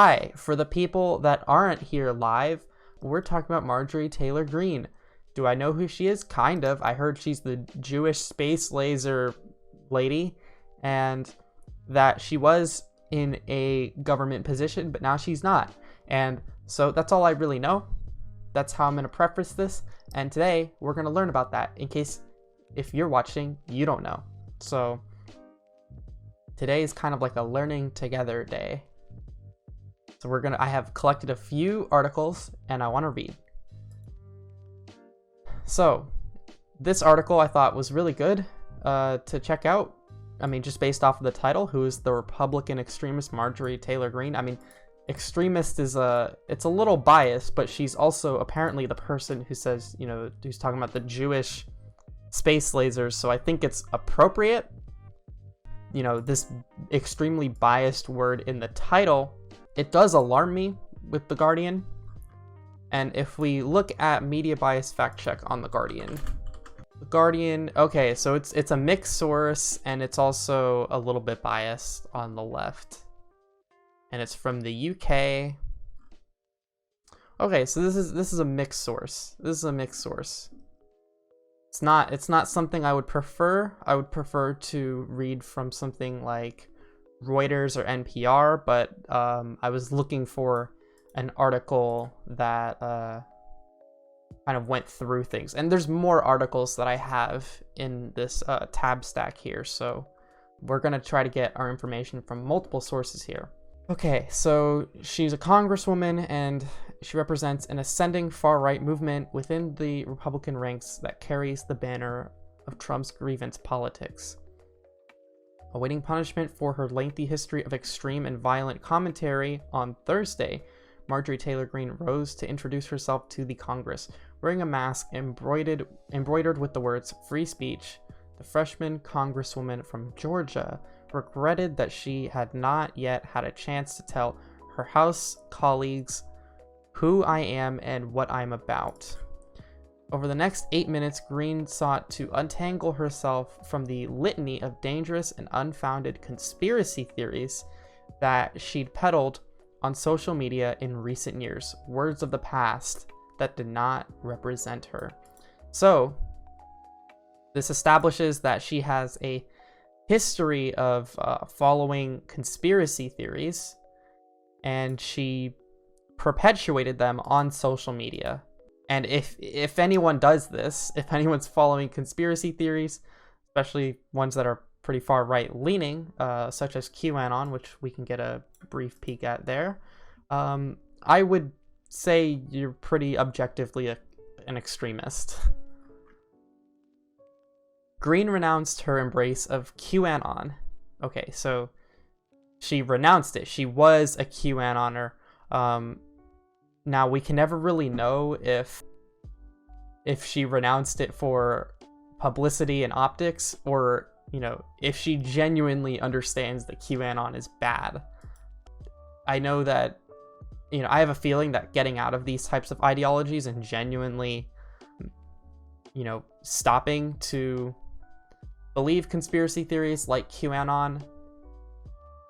Hi, for the people that aren't here live, we're talking about Marjorie Taylor Greene. Do I know who she is? Kind of. I heard she's the Jewish space laser lady, and that she was in a government position, but now she's not. And so that's all I really know. That's how I'm going to preface this. And today we're going to learn about that in case if you're watching, you don't know. So today is kind of like a learning together day. So I have collected a few articles and I want to read. So this article I thought was really good to check out. I mean, just based off of the title, who is the Republican extremist Marjorie Taylor Greene? I mean, extremist is it's a little biased, but she's also apparently the person who says, who's talking about the Jewish space lasers. So I think it's appropriate. This extremely biased word in the title, it does alarm me with The Guardian. And if we look at media bias fact check on The Guardian, okay, so it's a mixed source and it's also a little bit biased on the left. And it's from the UK. Okay, so this is a mixed source. This is a mixed source. It's not something I would prefer. I would prefer to read from something like Reuters or NPR, but I was looking for an article that kind of went through things. And there's more articles that I have in this tab stack here, so we're going to try to get our information from multiple sources here. Okay, so she's a congresswoman and she represents an ascending far-right movement within the Republican ranks that carries the banner of Trump's grievance politics. Awaiting punishment for her lengthy history of extreme and violent commentary, on Thursday, Marjorie Taylor Greene rose to introduce herself to the Congress. Wearing a mask embroidered with the words "free speech," the freshman congresswoman from Georgia regretted that she had not yet had a chance to tell her House colleagues who I am and what I'm about. Over the next 8 minutes, Greene sought to untangle herself from the litany of dangerous and unfounded conspiracy theories that she'd peddled on social media in recent years, words of the past that did not represent her. So, this establishes that she has a history of following conspiracy theories, and she perpetuated them on social media. And if anyone does this, if anyone's following conspiracy theories, especially ones that are pretty far right leaning, such as QAnon, which we can get a brief peek at there, I would say you're pretty objectively an extremist. Greene renounced her embrace of QAnon. Okay, so she renounced it. She was a QAnoner. Now, we can never really know if she renounced it for publicity and optics, or, if she genuinely understands that QAnon is bad. I know that, I have a feeling that getting out of these types of ideologies and genuinely, stopping to believe conspiracy theories like QAnon,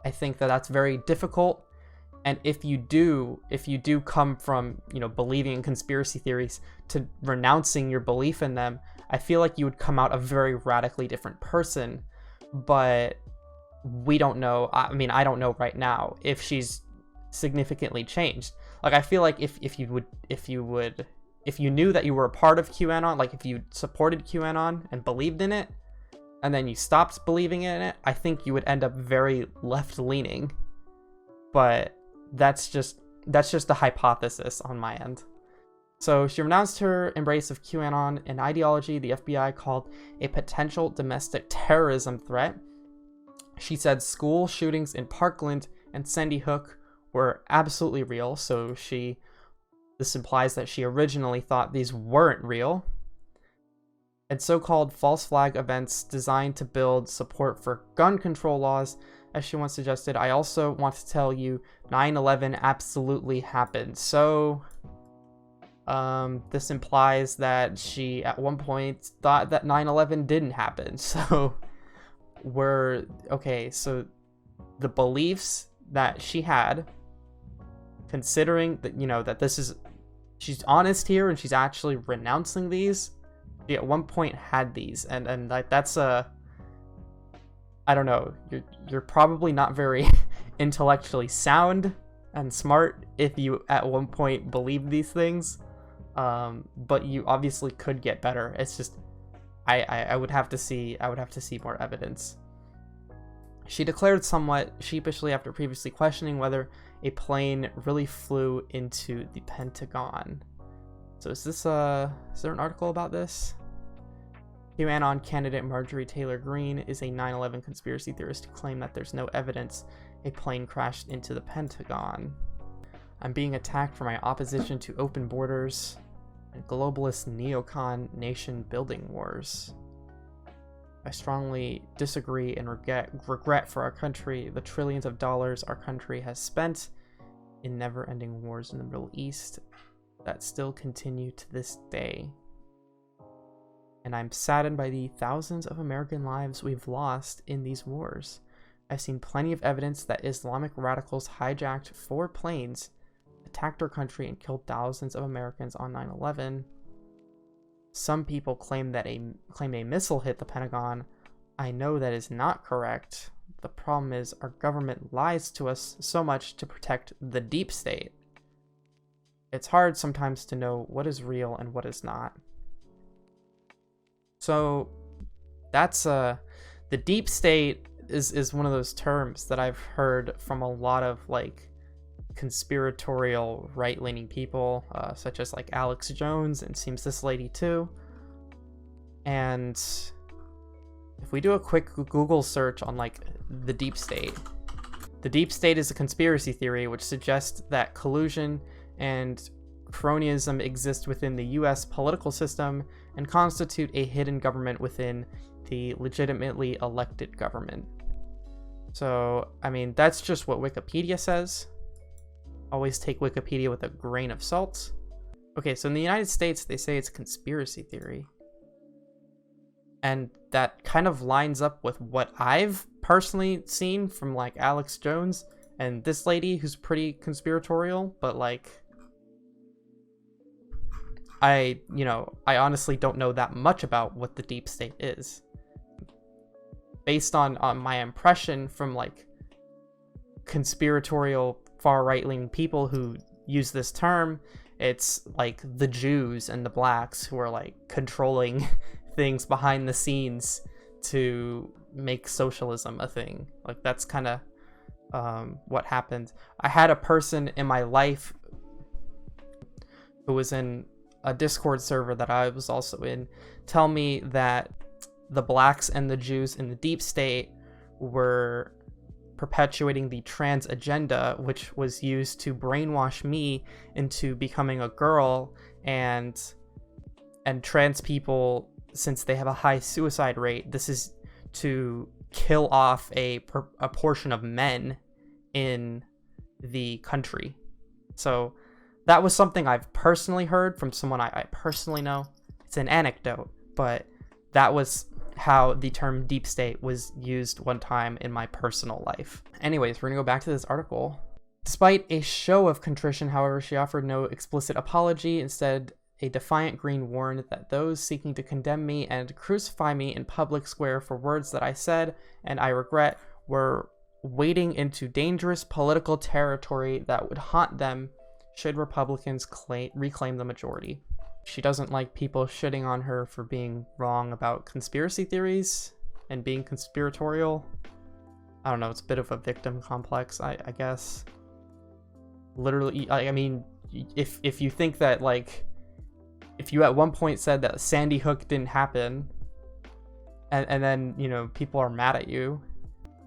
I think that that's very difficult. And if you do come from, believing in conspiracy theories to renouncing your belief in them, I feel like you would come out a very radically different person. But we don't know. I mean, I don't know right now if she's significantly changed. Like, I feel like if you knew that you were a part of QAnon, like if you supported QAnon and believed in it, and then you stopped believing in it, I think you would end up very left-leaning. But that's just a hypothesis on my end. So she renounced her embrace of QAnon, an ideology the FBI called a potential domestic terrorism threat. She said school shootings in Parkland and Sandy Hook were absolutely real, so this implies that she originally thought these weren't real. And so-called false flag events designed to build support for gun control laws. As she once suggested, I also want to tell you 9/11 absolutely happened. So this implies that she at one point thought that 9/11 didn't happen. So so the beliefs that she had considering that, that this is, she's honest here and she's actually renouncing these. She at one point had these, and like that's I don't know, you're probably not very intellectually sound and smart if you at one point believe these things, but you obviously could get better. It's just I would have to see more evidence. She declared somewhat sheepishly after previously questioning whether a plane really flew into the Pentagon. So is there an article about this? QAnon candidate Marjorie Taylor Greene is a 9/11 conspiracy theorist who claimed that there's no evidence a plane crashed into the Pentagon. I'm being attacked for my opposition to open borders and globalist neocon nation building wars. I strongly disagree and regret for our country the trillions of dollars our country has spent in never-ending wars in the Middle East that still continue to this day. And I'm saddened by the thousands of American lives we've lost in these wars. I've seen plenty of evidence that Islamic radicals hijacked 4 planes, attacked our country, and killed thousands of Americans on 9/11. Some people claim a missile hit the Pentagon. I know that is not correct. The problem is our government lies to us so much to protect the deep state. It's hard sometimes to know what is real and what is not. So that's the deep state is one of those terms that I've heard from a lot of like conspiratorial right-leaning people, such as like Alex Jones, and seems this lady too. And if we do a quick Google search on like the deep state is a conspiracy theory which suggests that collusion and cronyism exist within the US political system and constitute a hidden government within the legitimately elected government. So, I mean, that's just what Wikipedia says. Always take Wikipedia with a grain of salt. Okay, so in the United States, they say it's a conspiracy theory. And that kind of lines up with what I've personally seen from like Alex Jones and this lady who's pretty conspiratorial, but like I honestly don't know that much about what the deep state is. Based on my impression from like conspiratorial far right-leaning people who use this term, it's like the Jews and the blacks who are like controlling things behind the scenes to make socialism a thing. Like that's kind of what happened. I had a person in my life who was in a Discord server that I was also in tell me that the blacks and the Jews in the deep state were perpetuating the trans agenda, which was used to brainwash me into becoming a girl, and trans people, since they have a high suicide rate, this is to kill off a portion of men in the country. So that was something I've personally heard from someone I personally know. It's an anecdote, but that was how the term deep state was used one time in my personal life. Anyways, we're gonna go back to this article. Despite a show of contrition, however, she offered no explicit apology. Instead, a defiant Greene warned that those seeking to condemn me and crucify me in public square for words that I said and I regret were wading into dangerous political territory that would haunt them should Republicans reclaim the majority. She doesn't like people shitting on her for being wrong about conspiracy theories and being conspiratorial. I don't know, it's a bit of a victim complex, I guess. Literally, I mean, if you think that, like, if you at one point said that Sandy Hook didn't happen, and then, people are mad at you,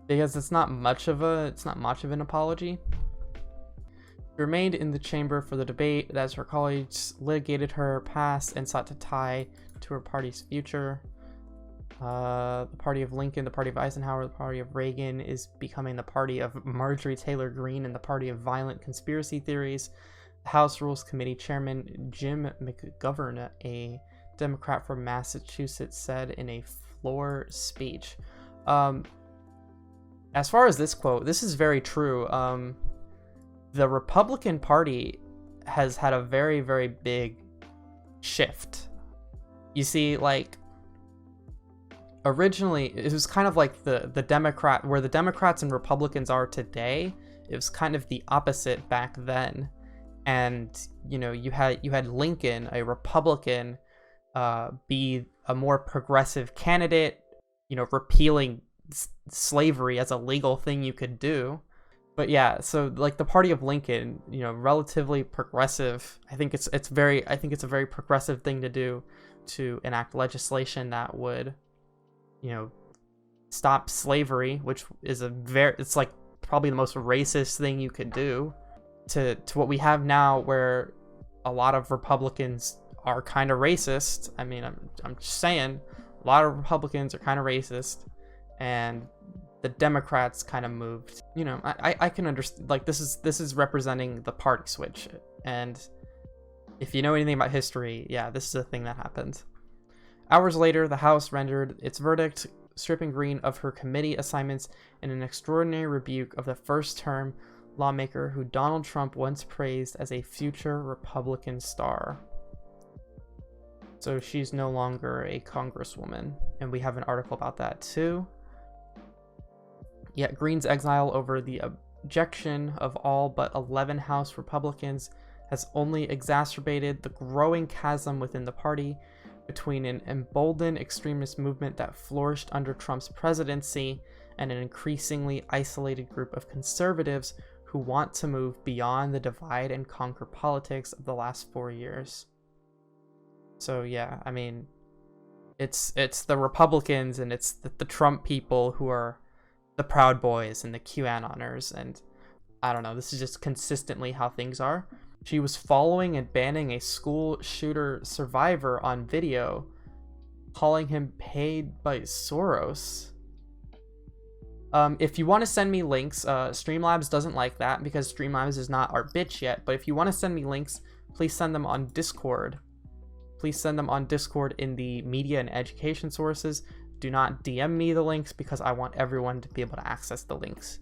because it's not much of an apology. She remained in the chamber for the debate as her colleagues litigated her past and sought to tie to her party's future. The party of Lincoln, the party of Eisenhower, the party of Reagan is becoming the party of Marjorie Taylor Greene and the party of violent conspiracy theories. The House Rules Committee Chairman Jim McGovern, a Democrat from Massachusetts, said in a floor speech. As far as this quote, this is very true. the Republican Party has had a very, very big shift. You see, like, originally it was kind of like the Democrat, where the Democrats and Republicans are today. It was kind of the opposite back then. And, you know, you had Lincoln, a Republican, be a more progressive candidate, you know, repealing slavery as a legal thing you could do. But yeah, so like the party of Lincoln, you know, relatively progressive. I think it's a very progressive thing to do, to enact legislation that would, you know, stop slavery, which is it's like probably the most racist thing you could do, to what we have now, where a lot of Republicans are kind of racist. I mean, I'm just saying, a lot of Republicans are kind of racist, and the Democrats kind of moved. You know, I can understand, like, this is representing the party switch, and if you know anything about history, yeah, this is a thing that happened. Hours later, the House rendered its verdict, stripping Greene of her committee assignments in an extraordinary rebuke of the first-term lawmaker who Donald Trump once praised as a future Republican star. So she's no longer a congresswoman, and we have an article about that too. Yet Greene's exile over the objection of all but 11 House Republicans has only exacerbated the growing chasm within the party between an emboldened extremist movement that flourished under Trump's presidency and an increasingly isolated group of conservatives who want to move beyond the divide and conquer politics of the last 4 years. So yeah, I mean, it's the Republicans and it's the Trump people who are the Proud Boys and the QAnoners, and I don't know, this is just consistently how things are. She was following and banning a school shooter survivor on video, calling him paid by Soros. If you want to send me links, Streamlabs doesn't like that because Streamlabs is not our bitch yet, but if you want to send me links, please send them on Discord. Please send them on Discord in the media and education sources. Do not DM me the links because I want everyone to be able to access the links.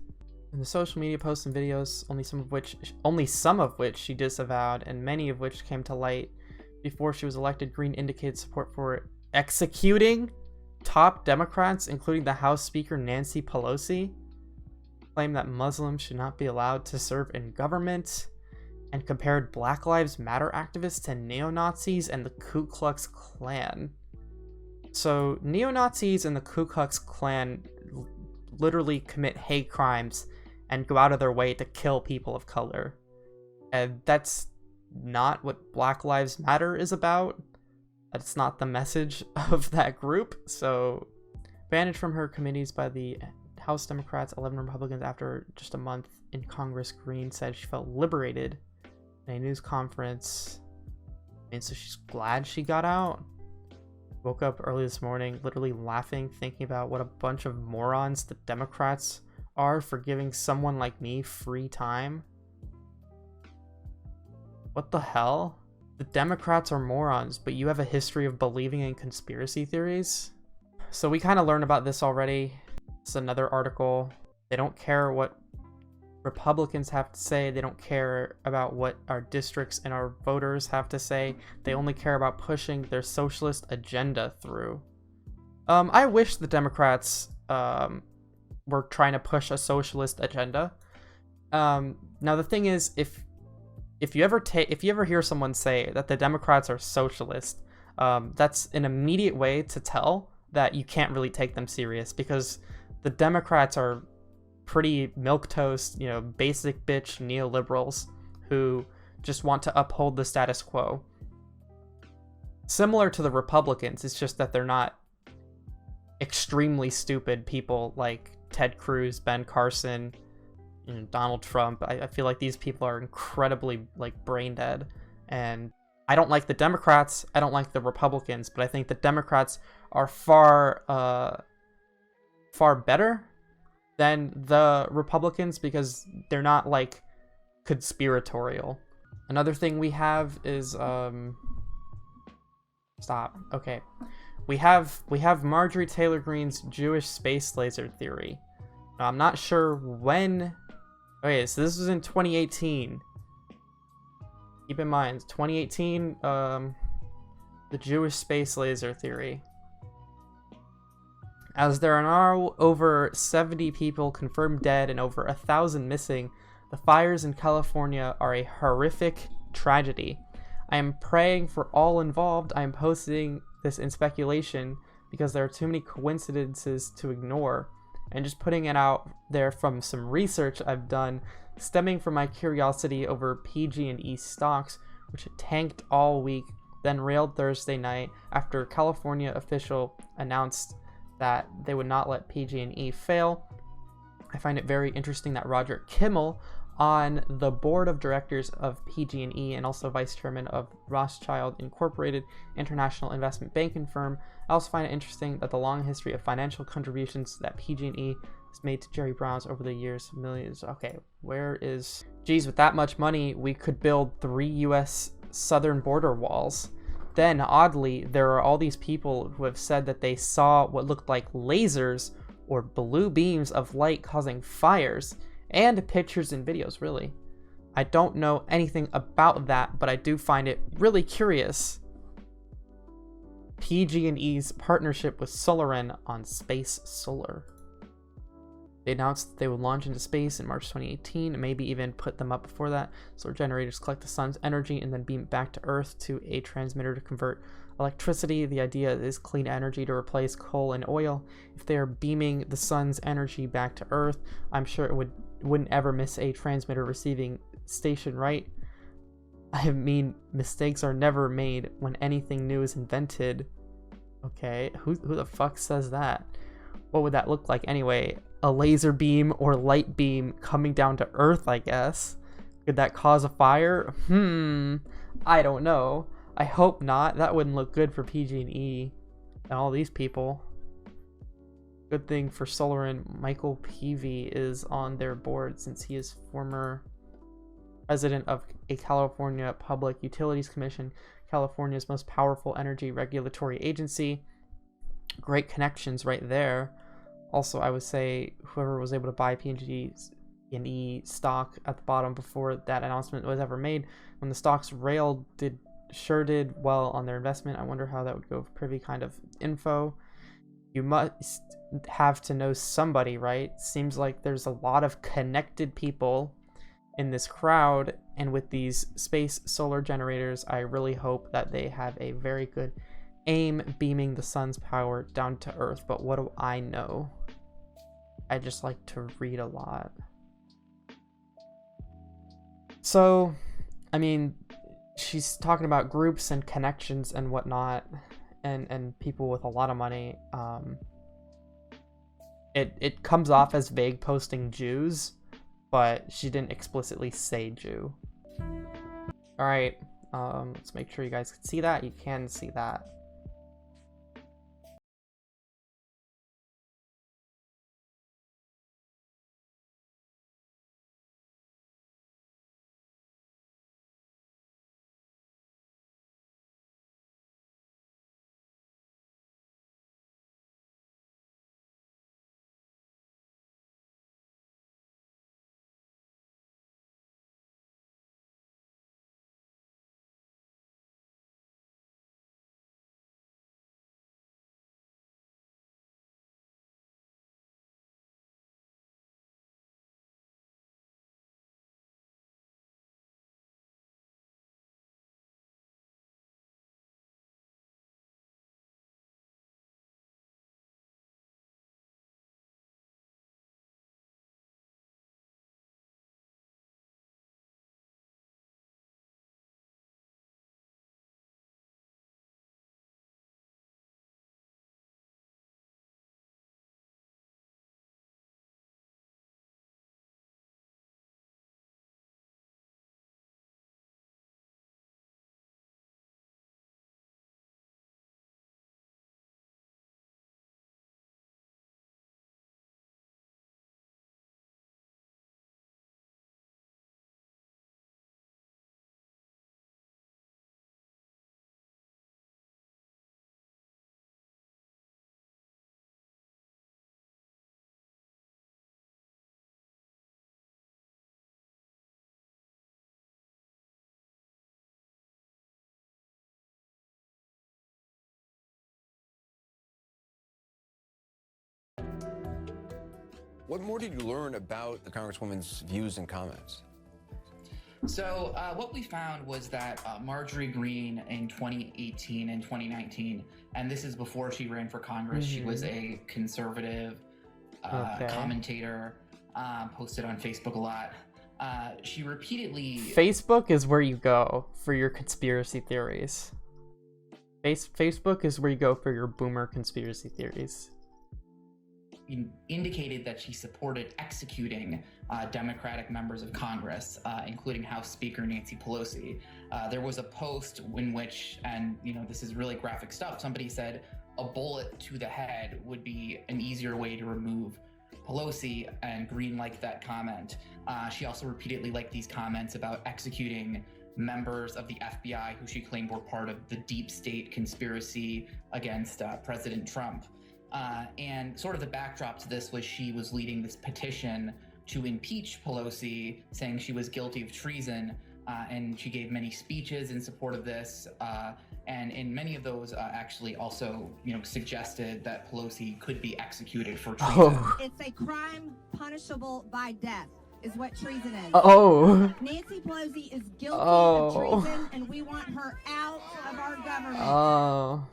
In the social media posts and videos, only some of which she disavowed, and many of which came to light before she was elected, Greene indicated support for executing top Democrats, including the House Speaker Nancy Pelosi, claimed that Muslims should not be allowed to serve in government, and compared Black Lives Matter activists to neo-Nazis and the Ku Klux Klan. So neo-Nazis and the Ku Klux Klan literally commit hate crimes and go out of their way to kill people of color. And that's not what Black Lives Matter is about. That's not the message of that group. So, banished from her committees by the House Democrats, 11 Republicans after just a month in Congress, Greene said she felt liberated in a news conference. And so she's glad she got out. Woke up early this morning, literally laughing, thinking about what a bunch of morons the Democrats are for giving someone like me free time. What the hell? The Democrats are morons, but you have a history of believing in conspiracy theories? So we kind of learned about this already. It's another article. They don't care what Republicans have to say. They don't care about what our districts and our voters have to say. They only care about pushing their socialist agenda through. I wish the Democrats were trying to push a socialist agenda. Now the thing is, if you ever hear someone say that the Democrats are socialist, that's an immediate way to tell that you can't really take them serious, because the Democrats are pretty milquetoast, you know, basic bitch neoliberals who just want to uphold the status quo. Similar to the Republicans, it's just that they're not extremely stupid people like Ted Cruz, Ben Carson, you know, Donald Trump. I feel like these people are incredibly like brain dead, and I don't like the Democrats, I don't like the Republicans, but I think the Democrats are far better than the Republicans because they're not like conspiratorial. Another thing we have is we have Marjorie Taylor Greene's Jewish space laser theory. Now, I'm not sure when Okay, so this was in 2018. Keep in mind, 2018, the Jewish space laser theory. As there are now over 70 people confirmed dead and over 1,000 missing, the fires in California are a horrific tragedy. I am praying for all involved. I am posting this in speculation because there are too many coincidences to ignore, and just putting it out there from some research I've done stemming from my curiosity over PG&E stocks, which tanked all week, then railed Thursday night after a California official announced that they would not let PG&E fail. I find it very interesting that Roger Kimmel, on the board of directors of PG&E and also vice chairman of Rothschild Incorporated, international investment banking firm. I also find it interesting that the long history of financial contributions that PG&E has made to Jerry Brown's over the years, millions. Okay, where is... Geez, with that much money, we could build 3 U.S. southern border walls. Then, oddly, there are all these people who have said that they saw what looked like lasers or blue beams of light causing fires, and pictures and videos, really. I don't know anything about that, but I do find it really curious. PG&E's partnership with Solarin on Space Solar. They announced that they would launch into space in March 2018, and maybe even put them up before that. Solar generators collect the sun's energy and then beam it back to Earth to a transmitter to convert electricity. The idea is clean energy to replace coal and oil. If they are beaming the sun's energy back to Earth, I'm sure it wouldn't ever miss a transmitter receiving station, right? I mean, mistakes are never made when anything new is invented. Okay, who the fuck says that? What would that look like anyway? A laser beam or light beam coming down to Earth, I guess. Could that cause a fire? I don't know. I hope not. That wouldn't look good for PG&E and all these people. Good thing for Solarin, Michael Peavy is on their board since he is former president of a California Public Utilities Commission, California's most powerful energy regulatory agency. Great connections right there. Also, I would say whoever was able to buy PG&E stock at the bottom before that announcement was ever made, when the stocks railed, sure did well on their investment. I wonder how that would go for privy kind of info. You must have to know somebody, right? Seems like there's a lot of connected people in this crowd, and with these space solar generators, I really hope that they have a very good aim beaming the sun's power down to Earth. But what do I know? I just like to read a lot. So, I mean, she's talking about groups and connections and whatnot, and people with a lot of money. It comes off as vague posting Jews, but she didn't explicitly say Jew. All right, let's make sure you guys can see that. You can see that. What more did you learn about the Congresswoman's views and comments? So what we found was that Marjorie Greene in 2018 and 2019, and this is before she ran for Congress, she was a conservative commentator, posted on Facebook a lot. She repeatedly... Facebook is where you go for your conspiracy theories. Facebook is where you go for your boomer conspiracy theories. Indicated that she supported executing Democratic members of Congress, including House Speaker Nancy Pelosi. There was a post in which, and this is really graphic stuff, somebody said a bullet to the head would be an easier way to remove Pelosi, and Greene liked that comment. She also repeatedly liked these comments about executing members of the FBI who she claimed were part of the deep state conspiracy against President Trump. And sort of the backdrop to this was she was leading this petition to impeach Pelosi, saying she was guilty of treason, and she gave many speeches in support of this, and in many of those actually also suggested that Pelosi could be executed for treason. It's a crime punishable by death, is what treason is. Nancy Pelosi is guilty of treason, and we want her out of our government.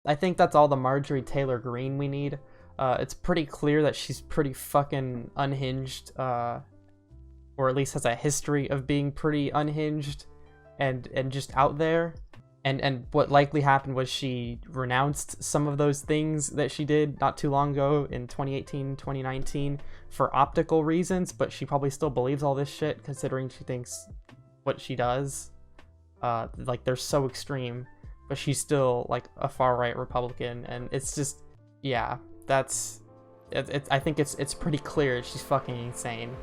I think that's all the Marjorie Taylor Greene we need. It's pretty clear that she's pretty fucking unhinged, or at least has a history of being pretty unhinged and just out there. And what likely happened was she renounced some of those things that she did not too long ago in 2018, 2019 for optical reasons, but she probably still believes all this shit considering she thinks what she does, like, they're so extreme. But she's still like a far-right Republican, and it's just, yeah, that's, I think it's pretty clear she's fucking insane.